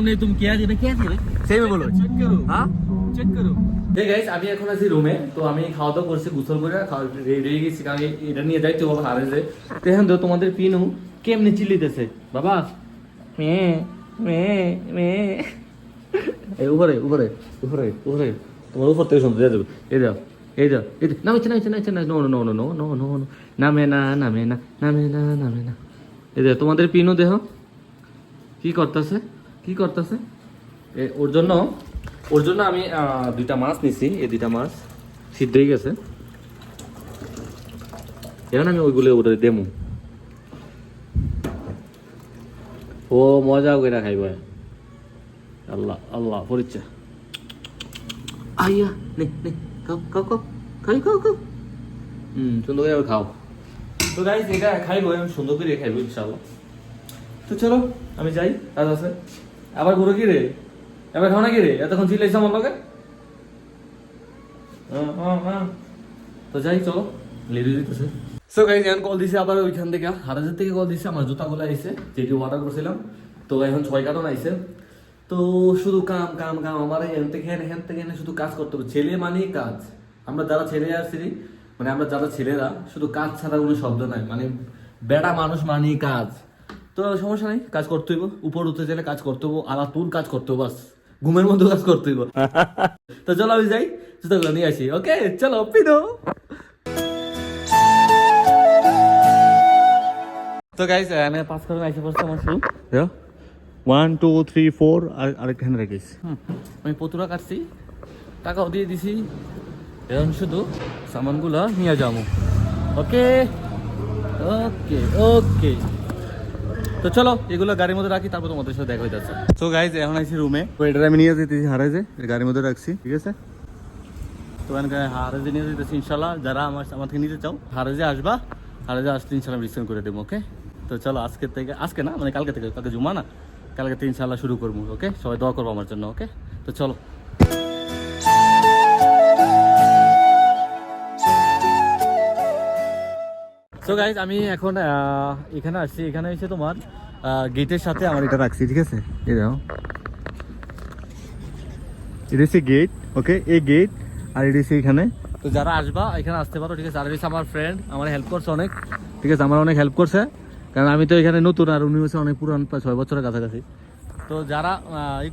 नहीं तुम क्या दे क्या दे सही में बोलो चेक करो हाँ चेक करो দেখ গাইস আমি এখন আছি রুমে তো আমি খাওয়া দাওয়া করছি গোসল করে রেডি হয়ে গেছি কারণ এটা নিয়ে যাইতে হবে হারেজে তো এখন তো তোমাদের পিনু কেমনে চিল্লিতেছে বাবা মে মে মে এই উপরে উপরে উপরে উপরে তোমার উপর থেকে শুনতে যাবে এই দাও এই দাও এই নামছে নামছে নামছে না no no no no no no নামে না নামে না নামে না নামে না এই দাও তোমাদের পিনু দেহ কি করতেছে কি করতেছে ওর জন্য আমি দুইটা মাছ নিছি এই দুইটা মাছ সিদ্ধ হয়ে গেছে এখন আমি ওইগুলো ওটা দেবো ও মজা করে খাইব আল্লাহ আল্লাহ পরিচয় আইয়া নে নে খাও খাও খাও খাই খাও খাও সুন্দর করে খাও তো গাইস এটা খাইবো আমি সুন্দর করে খাইবো ইনশাআল্লাহ তো চলো আমি যাই কাজ আছে আবার ঘুরে কি রে এবার খাও না কি রে এতক্ষণ চিল্লাইছ আমার লগে তো যাই চলো লেডি দিতেছে সো গাইস এখন কল দিছে আবার ওইখান থেকে হারাজের থেকে কল দিছে আমার জুতাগুলো আইছে যেটি অর্ডার করছিলাম তো এখন 6 কার্টন আইছে তো শুধু কাম কাম কাম আমার এখান থেকে শুধু কাজ করতে হবে ছেলে মানে কাজ আমরা যারা ছেলে আছি মানে আমরা যারা ছেলেরা শুধু কাজ ছাড়া কোনো শব্দ নাই মানে বেটা মানুষ মানে কাজ তো সমস্যা নাই কাজ করতে হইব উপর উঠতে গেলে কাজ করতে হবো আর তুর কাজ করতে হবো বাস ঘুমের মধ্যে কাজ করতে হইব তো চলো আমি যাই জুতাগুলো নিয়ে আসি ওকে চলো পিনো তো গাইস আমি 5 কার্টন আইসে পড়ছে আমার শুরু 1 2 3 4 আর আরেকখানে রেখেছি আমি পতুরা কাটছি টাকাও দিয়ে দিছি এখন শুধু সামানগুলো নিয়ে যাবো ওকে ওকে ওকে তো চলো এগুলো গাড়ির মধ্যে রাখি তারপর তোমাদের সাথে দেখা হয়ে যাচ্ছে তো গাইজ এখন আইছি রুমে তো এটা আমি নিয়ে যেতেছি হারাজে গাড়ির মধ্যে রাখছি ঠিক আছে তো হারাজে নিয়ে যেতেছি ইনশাল্লাহ যারা আমার থেকে নিতে চাও হারাজে আসবা হারাজে আসতে ইনশাল্লাহ ডিসকাউন্ট করে দেবো ওকে তো চলো আজকে না মানে কালকে থেকে কালকে জুমা না কালকে থেকে ইনশাল্লাহ শুরু করবো ওকে সবাই দোয়া করবো আমার জন্য ওকে তো চলো তো গাইজ আমি এখন এখানে আসছি এখানে এসে তোমার গেটের সাথে আমার এটা রাখছি ঠিক আছে এই দেখো এটা হচ্ছে গেট ওকে এই গেট আর এটা হচ্ছে এখানে তো যারা আসবা এখানে আসতে পারো ঠিক আছে আর হচ্ছে আমার ফ্রেন্ড আমার হেল্প করছে অনেক ঠিক আছে আমার অনেক হেল্প করছে কারণ আমি তো এখানে নতুন আর উনি হচ্ছে অনেক পুরান 6 বছরের কাছাকাছি তো যারা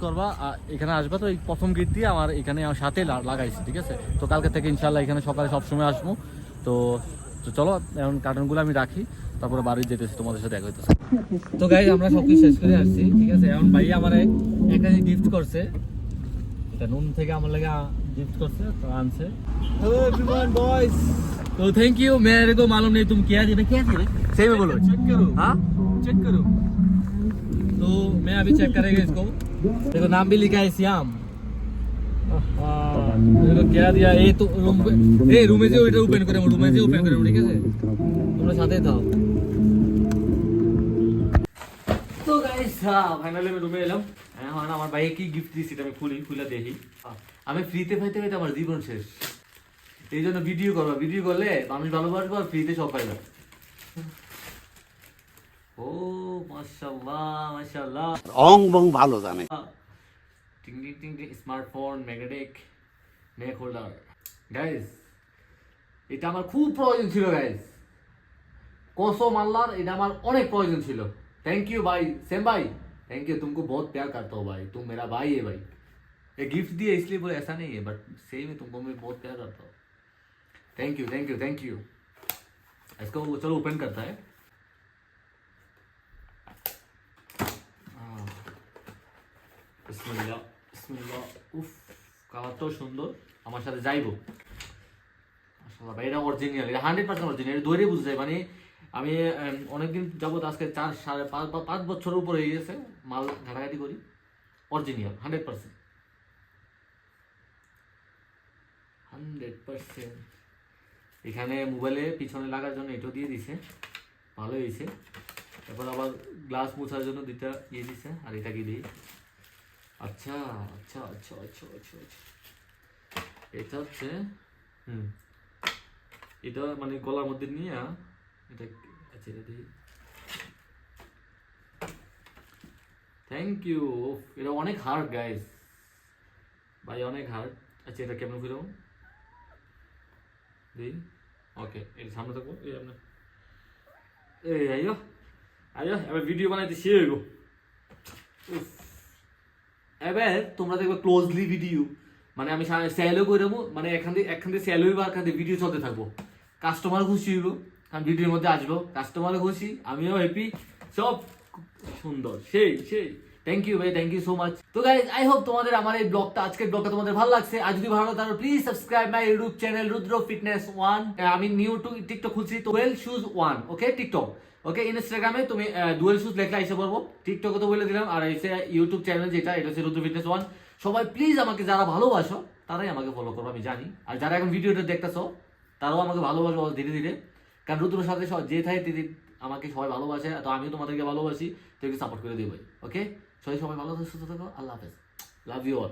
করবা এখানে আসবা তো এই প্রথম গেট দিয়ে আমার এখানে আমার সাথে লাগাইছি ঠিক আছে তো কালকে থেকে ইনশাল্লাহ এখানে সকালে সবসময় আসবো তো চলো এখন কার্টুনগুলো আমি রাখি তারপরে বাড়ি যেতেছি তোমাদের সাথে দেখা হইতেছে তো গাইজ আমরা সবকিছু শেষ করে আসছি ঠিক আছে এখন ভাই আমার একটা গিফট করছে এটা নুন থেকে আমার লাগে गिफ्ट करছে তো আনছে हेलो एवरीवन बॉयज तो थैंक यू मेरे को मालूम नहीं तुम क्या दे रहे सही में बोलो चेक करो हाँ चेक करो तो मैं अभी चेक करेंगे इसको देखो नाम भी लिखा है श्याम देखो क्या दिया ये तो रूमे से ओपन करे ठीक है তোমরা সাথে থাও তো গাইস ফাইনালি আমি রুমে এলাম এখন আমার ভাই কি গিফট দিয়েছি আমি খুলে দেখি আমি ফ্রিতে পাইতে আমার জীবন শেষ এই জন্য ভিডিও করলে মানুষ ভালোবাসবো আর ফ্রিতে সব পাইবে ও মাশাআল্লাহ মাশাআল্লাহ রং বং ভালো জানে টিং টিং টিং স্মার্টফোন ম্যাগনেটিক নেক হোল্ডার গাইস এটা আমার খুব প্রয়োজন ছিল গাইস কসম আল্লাহর এটা আমার অনেক প্রয়োজন ছিল थैंक यू भाई सेम भाई थैंक यू तुमको बहुत प्यार करता हूँ भाई तुम मेरा भाई है भाई ये गिफ्ट दिए इसलिए बोले ऐसा नहीं है बट सेम ही तुमको मैं बहुत प्यार करता हूँ थैंक यू इसको चलो ओपन करता है बिस्मिल्लाह बिस्मिल्लाह उफ কালার তো সুন্দর আমার সাথে যাইবো মাশাআল্লাহ ভাই এটা অরিজিনাল এটা 100% অরিজিনাল এটা ধরে বুঝা যায় মানে আমি অনেকদিন যাবত আজকে 4.5 বছর উপরে হয়ে গেছে মাল ঘাটাঘাটি করি অরিজিনাল 100% এখানে মোবাইলে পিছনে লাগার জন্য এটাও দিয়ে দিছে ভালো হয়েছে তারপর আবার গ্লাস মোছার জন্য দুইটা ইয়ে দিছে আর এটা কি দিই আচ্ছা আচ্ছা আচ্ছা আচ্ছা আচ্ছা এটা হচ্ছে এটা মানে গলার মধ্যে নিয়ে এটা আচ্ছা এটা দিই থ্যাংক ইউ। এটা অনেক হার্ড গাইস, ভাই অনেক হার্ড। আচ্ছা এটা কেমন ফিরো দিই, ওকে এই সামনে থাকবো, এই আপনার এই আইয়ো আইয়ো, এবার ভিডিও বানাইতে শিখে গো। এবার তোমরা দেখবে ক্লোজলি ভিডিও, মানে আমি স্যালো করে দেবো, মানে এখান থেকে স্যালো বা এখান থেকে ভিডিও চলতে থাকবো। কাস্টমার খুশি হইব, কারণ ভিডিওর মধ্যে আসলো, কাস্টমারও খুশি, আমিও হ্যাপি, সব সুন্দর, সেই সেই। থ্যাংক ইউ ভাই, থ্যাংক ইউ সো মাচ। তো গাইজ আই হোপ তোমাদের আমার এই ব্লগটা, আজকের ব্লগটা তোমাদের ভালো লাগছে। আর যদি ভালো লাগে তাহলে please subscribe my YouTube channel Rudra fitness 1। আমি নিউ টু টিকটক খুলছি, ডুয়েল শুজ 1, ওকে টিকটক, ওকে ইনস্টাগ্রামে তুমি ডুয়েল শুজ লেখলে এসে পড়বো, টিকটকে তো বলে দিলাম, আর এসে ইউটিউব চ্যানেল যেটা এটা হচ্ছে রুদ্র ফিটনেস 1। সবাই প্লিজ আমাকে যারা ভালোবাসো তারাই আমাকে ফলো করো, আমি জানি। আর যারা এখন ভিডিওটা দেখতেছো তারাও আমাকে ভালোবাসো ধীরে ধীরে, কারণ রুদ্রের সাথে যে থাকে দিদি আমাকে সবাই ভালোবাসে, তো আমিও তোমাদেরকে ভালোবাসি, তো একটু সাপোর্ট করে দিই ভাই, ওকে। সবাই ভালো থাকো, সুস্থ থাকো, আল্লাহ হাফেজ, লাভ ইউ অল।